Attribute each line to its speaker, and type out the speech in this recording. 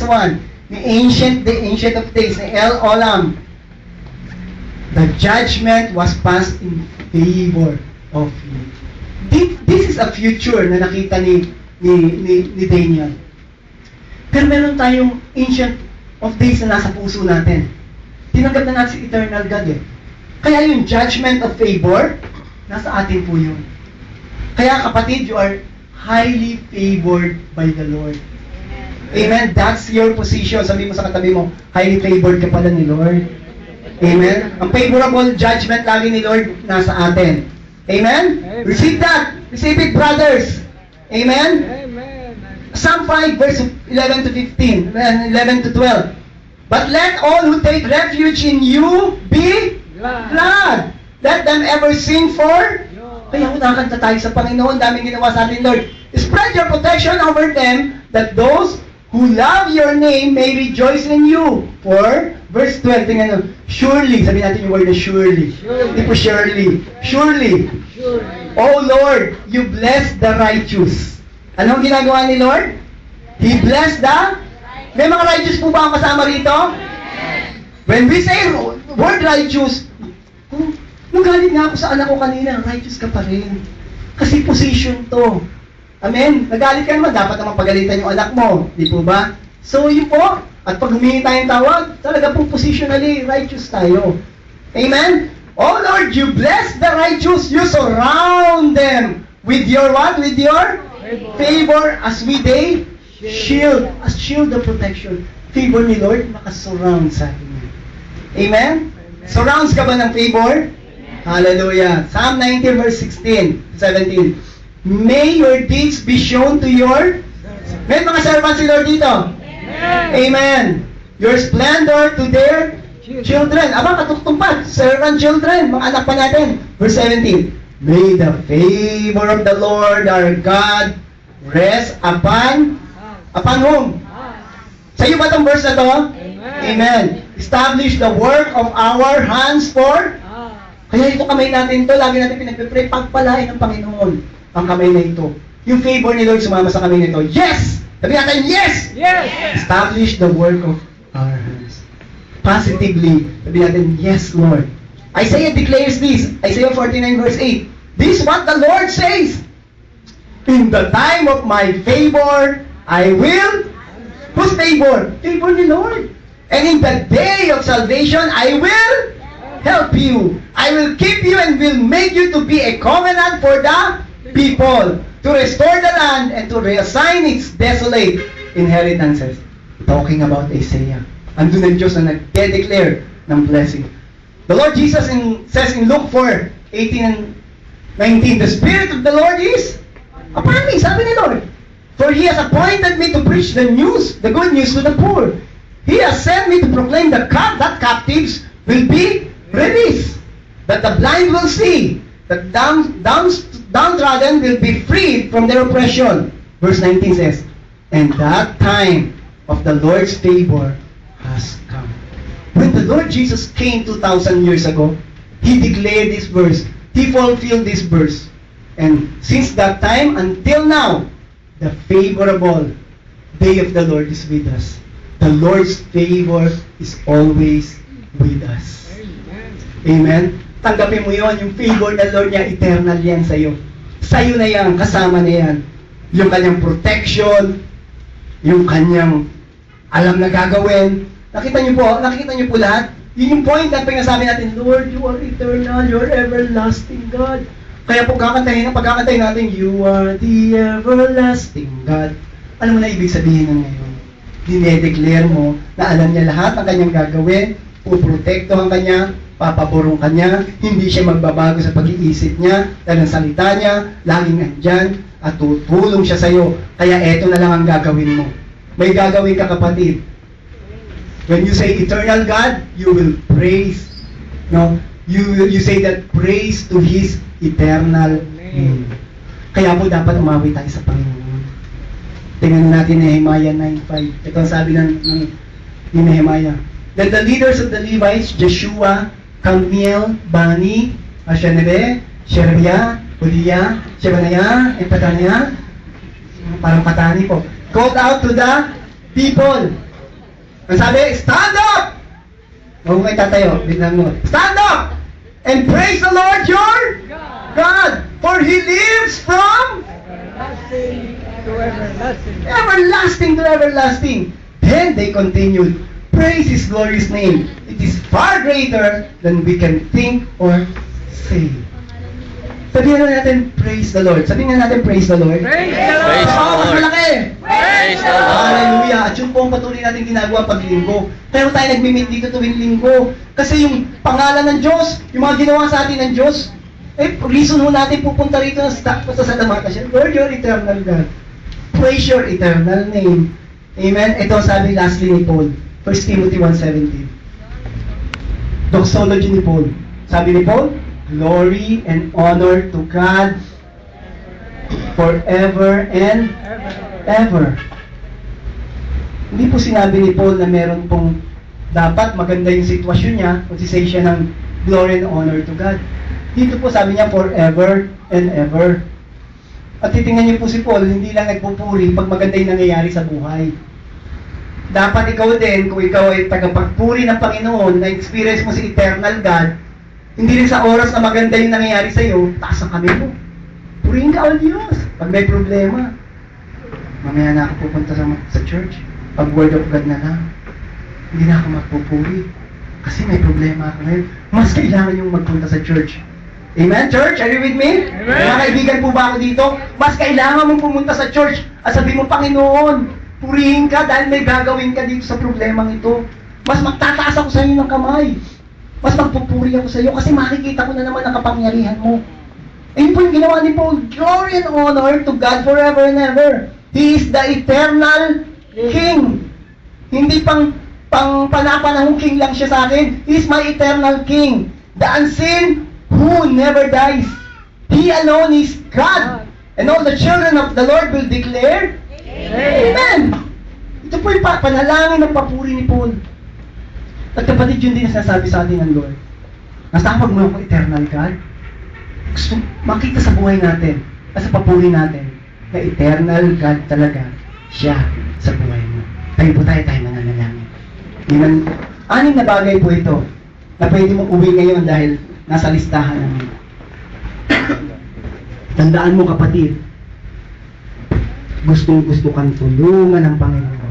Speaker 1: verse 1. The ancient of days, the El Olam. The judgment was passed in favor of you. This is a future na nakita ni Daniel. Pero meron tayong ancient of days na nasa puso natin. Tinanggap na natin si eternal God eh. Kaya yung judgment of favor, nasa atin po yun. Kaya kapatid, you are highly favored by the Lord. Amen? That's your position. Sabi mo sa katabi mo, highly favored ka pala ni Lord. Amen? Ang favorable judgment lagi ni Lord nasa atin. Amen? Receive that. Receive it, brothers. Amen? Psalm 5, verse 11 to 15, 11 to 12. But let all who take refuge in you be glad. Let them ever sing for. Kaya nakakanta tayo sa Panginoon. Daming ginawa sa atin, Lord. Spread your protection over them, that those who love your name may rejoice in you. For, verse 12, tingnan nyo, surely, sabi natin yung word na surely. Hindi po surely. Surely. Oh Lord, you bless the righteous. Anong ginagawa ni Lord? He blessed the... May mga righteous po ba ang kasama rito? When we say word righteous, nagalit nga ako sa anak ko kanina, righteous ka pa rin. Kasi position to. Amen? Nagalit ka naman, dapat naman pagalitan yung anak mo. Di po ba? So, yun po. At pag humingi tayong tawag, talaga po positionally righteous tayo. Amen? Oh Lord, you bless the righteous. You surround them with your what? With your favor as we day shield. As shield of protection. Favor ni Lord, nakasurround sa atin. Amen? Surrounds ka ba ng favor? Hallelujah. Psalm 19 verse 16, 17. May your deeds be shown to your... May mga servants si Lord dito. Amen. Your splendor to their children. Aba, katutupad. Servant children. Mga anak pa natin. Verse 17. May the favor of the Lord our God rest upon whom? Sa iyo ba itong verse na to? Amen. Establish the work of our hands for... Kaya ito kamay natin to, lagi natin pinagpipray, pagpalain ng Panginoon ang kamay na ito. Yung favor ni Lord sumama sa kamay nito. Yes! Sabi natin, yes! Yes! Establish the work of our hands. Positively, sabi natin, yes, Lord. Isaiah declares this, Isaiah 49 verse 8. This is what the Lord says. In the time of my favor, I will... Whose favor? Favor ni Lord. And in the day of salvation, I will help you. I will keep you and will make you to be a covenant for the people, to restore the land and to reassign its desolate inheritances. Talking about Isaiah. Andun ang Diyos na nag-declare ng blessing. The Lord Jesus says in Luke 4, 18 and 19, the Spirit of the Lord is upon me, sabi ni Lord. For He has appointed me to preach the news, the good news to the poor. He has sent me to proclaim that captives will be released, that the blind will see, that downtrodden will be freed from their oppression. Verse 19 says, and that time of the Lord's favor has come. When the Lord Jesus came 2,000 years ago, He declared this verse. He fulfilled this verse. And since that time until now, the favorable day of the Lord is with us. The Lord's favor is always with us. Amen? Tanggapin mo yon, yung favor ng Lord niya, eternal yan sa'yo. Sa'yo na yan, kasama na yan. Yung kanyang protection, yung kanyang alam na gagawin. Nakita niyo po lahat? Yun yung point na pinasabi natin, Lord, you are eternal, you are everlasting God. Kaya po pagkakantahin natin, you are the everlasting God. Alam mo na ibig sabihin ng ngayon? Dinedeclare mo na alam niya lahat ang kanyang gagawin, puprotektohan kanya, papaborong kanya, hindi siya magbabago sa pag-iisip niya, dahil ang salita niya, laging andyan, at tutulong siya sa'yo. Kaya eto na lang ang gagawin mo. May gagawin ka, kapatid. When you say eternal God, you will praise. No? You say that praise to His eternal name. Kaya po dapat umawi tayo sa Panginoon. Tingnan natin Nehemiah 9:5. Ito ang sabi ni Nehemiah. That the leaders of the Levites, Joshua, Kamiel, Bani, Ashenebe, Sherebia, Uliya, Shebaniah, and Pataniah, parang Patani po, called out to the people, Ang sabi, stand up! Huwag mo kayo tatayo, biglang mo. Stand up! And praise the Lord your God! For He lives from everlasting to everlasting. Then they continued, praise His glorious name. It is far greater than we can think or say. Sabihin natin, praise the Lord. Sabihin natin, praise the Lord.
Speaker 2: Praise the Lord.
Speaker 3: Praise the Lord.
Speaker 1: Malaki.
Speaker 3: Praise the Lord.
Speaker 1: Hallelujah. At yun po ang patuloy natin ginagawa paglinggo. Pero tayo nagmi-meet dito tuwing linggo. Kasi yung pangalan ng Diyos, yung mga ginawa sa atin ng Diyos, reason ho natin pupunta rito na sa damata siya. Lord, your eternal God. Praise your eternal name. Amen? Ito sabi lastly ni Paul. 1 Timothy 1:17. Doxology ni Paul. Sabi ni Paul, glory and honor to God forever and ever. Hindi po sinabi ni Paul na meron pong dapat maganda yung sitwasyon niya, magsisay siya ng glory and honor to God. Dito po sabi niya forever and ever. At titingnan niyo po si Paul, hindi lang nagpupuri pag maganda yung nangyayari sa buhay. Dapat ikaw din, kung ikaw ay tagapagpuri ng Panginoon, na-experience mo si eternal God, hindi rin sa oras na maganda yung nangyayari sa iyo, taas ang kamay mo. Purihin ka, O Diyos. Pag may problema, mamaya na ako pupunta sa church. Pag word of God na lang, hindi na ako magpupuri. Kasi may problema ako ngayon. Mas kailangan yung magpunta sa church. Amen, church? Are you with me?
Speaker 2: Amen.
Speaker 1: Mga kaibigan po ba ako dito? Mas kailangan mong pumunta sa church at sabihin mo, Panginoon, purihin ka dahil may gagawin ka dito sa problemang ito. Mas magtataas ako sa iyo ng kamay. Mas magpupuri ako sa iyo kasi makikita ko na naman ang kapangyarihan mo. Ayun po yung ginawa ni Paul. Glory and honor to God forever and ever. He is the eternal King. Hindi pang panapanahong King lang siya sa akin. He is my eternal King. The unseen who never dies. He alone is God. And all the children of the Lord will declare, Amen. Ito po yung panalangin ng papuri ni Paul. At kapatid, yun din sinasabi sa atin ng Lord. Nasapag mo ako eternal God. Gusto makita sa buhay natin at sa papuri natin na eternal God talaga siya sa buhay mo. Tayo mananalangin. Anim na bagay po ito na pwede mong uwi ngayon dahil nasa listahan namin. Tandaan mo kapatid, gustong-gusto kang tulungan ng Panginoon.